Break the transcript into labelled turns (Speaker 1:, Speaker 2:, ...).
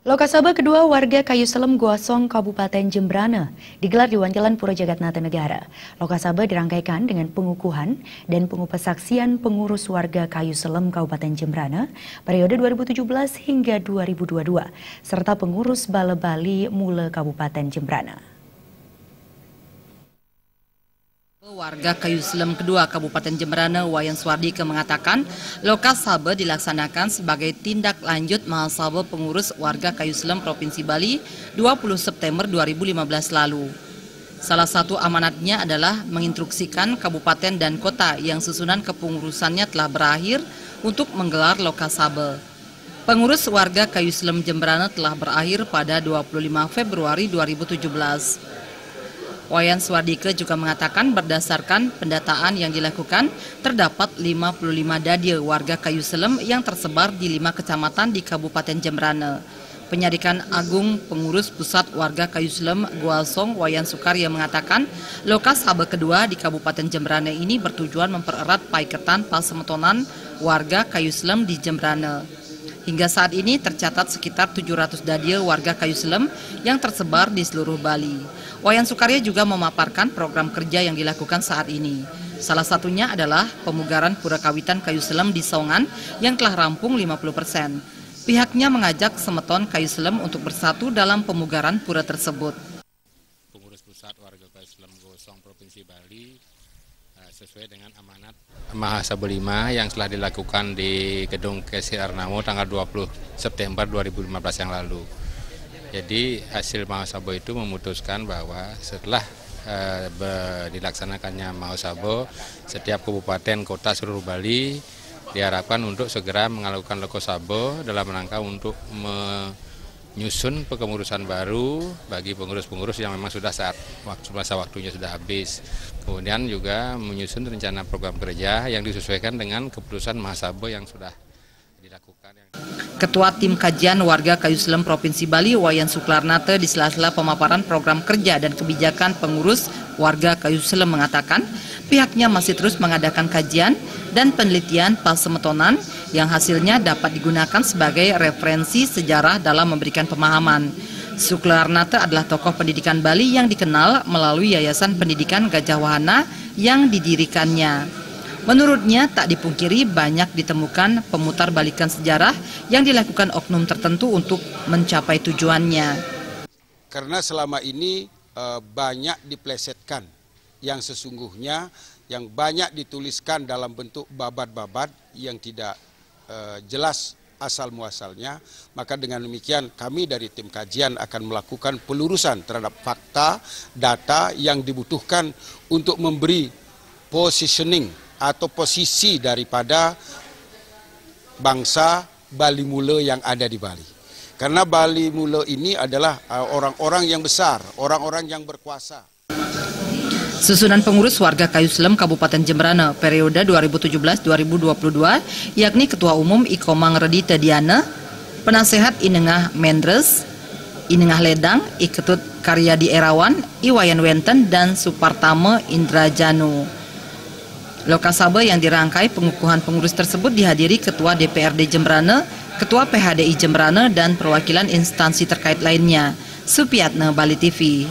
Speaker 1: Lokasaba kedua warga Kayu Selem Goasong Kabupaten Jembrana digelar di Wanjalan Pura Jagatnata Negara. Lokasaba dirangkaikan dengan pengukuhan dan pengupasaksian pengurus warga Kayu Selem Kabupaten Jembrana periode 2017 hingga 2022 serta pengurus Bale Bali Mule Kabupaten Jembrana.
Speaker 2: Warga Kayu Selem kedua Kabupaten Jembrana Wayan Swardike mengatakan Lokasaba dilaksanakan sebagai tindak lanjut Mahasaba Pengurus Warga Kayu Selem Provinsi Bali 20 September 2015 lalu. Salah satu amanatnya adalah menginstruksikan kabupaten dan kota yang susunan kepengurusannya telah berakhir untuk menggelar Lokasaba. Pengurus warga Kayu Selem Jembrana telah berakhir pada 25 Februari 2017. Wayan Swardike juga mengatakan berdasarkan pendataan yang dilakukan, terdapat 55 dadia warga Kayu Selem yang tersebar di 5 kecamatan di Kabupaten Jembrana. Penyadikan Agung Pengurus Pusat Warga Kayu Selem Goasong Wayan Sukarya mengatakan, Lokasaba kedua di Kabupaten Jembrana ini bertujuan mempererat paiketan pasemetonan warga Kayu Selem di Jembrana. Hingga saat ini tercatat sekitar 700 dadia warga Kayu Selem yang tersebar di seluruh Bali. Wayan Sukarya juga memaparkan program kerja yang dilakukan saat ini. Salah satunya adalah pemugaran Pura Kawitan Kayu Selem di Songan yang telah rampung 50%. Pihaknya mengajak semeton Kayu Selem untuk bersatu dalam pemugaran pura tersebut.
Speaker 3: Pengurus Pusat Warga Kayu Selem Goasong Provinsi Bali sesuai dengan amanat Mahasaba 5 yang telah dilakukan di Gedung Kesi Arnamo tanggal 20 September 2015 yang lalu. Jadi hasil Mahasaba itu memutuskan bahwa setelah dilaksanakannya Mahasaba, setiap kabupaten kota seluruh Bali diharapkan untuk segera melakukan Lokasaba dalam rangka untuk menyusun kepengurusan baru bagi pengurus-pengurus yang memang sudah masa waktunya sudah habis. Kemudian juga menyusun rencana program kerja yang disesuaikan dengan keputusan Mahasaba yang sudah dilakukan.
Speaker 2: Ketua Tim Kajian Warga Kayu Selem Provinsi Bali Wayan Suklarnate di sela-sela pemaparan program kerja dan kebijakan pengurus warga Kayu Selem mengatakan pihaknya masih terus mengadakan kajian dan penelitian pasemetonan yang hasilnya dapat digunakan sebagai referensi sejarah dalam memberikan pemahaman. Suklarnate adalah tokoh pendidikan Bali yang dikenal melalui Yayasan Pendidikan Gajah Wahana yang didirikannya. Menurutnya tak dipungkiri banyak ditemukan pemutarbalikan sejarah yang dilakukan oknum tertentu untuk mencapai tujuannya.
Speaker 4: Karena selama ini banyak diplesetkan yang sesungguhnya, yang banyak dituliskan dalam bentuk babat-babat yang tidak jelas asal muasalnya, maka dengan demikian kami dari tim kajian akan melakukan pelurusan terhadap fakta, data yang dibutuhkan untuk memberi positioning atau posisi daripada bangsa Bali Mule yang ada di Bali. Karena Bali Mule ini adalah orang-orang yang besar, orang-orang yang berkuasa.
Speaker 2: Susunan pengurus warga Kayu Selem Kabupaten Jembrana periode 2017-2022 yakni Ketua Umum Ikomang Redita Diana, Penasehat Inengah Mendres, Inengah Ledang, Iketut Karyadi Erawan, Iwayan Wenten, dan Supartame Indrajanu. Lokasaba yang dirangkai pengukuhan pengurus tersebut dihadiri Ketua DPRD Jembrana, Ketua PHDI Jembrana, dan perwakilan instansi terkait lainnya. Supiatna, Bali TV.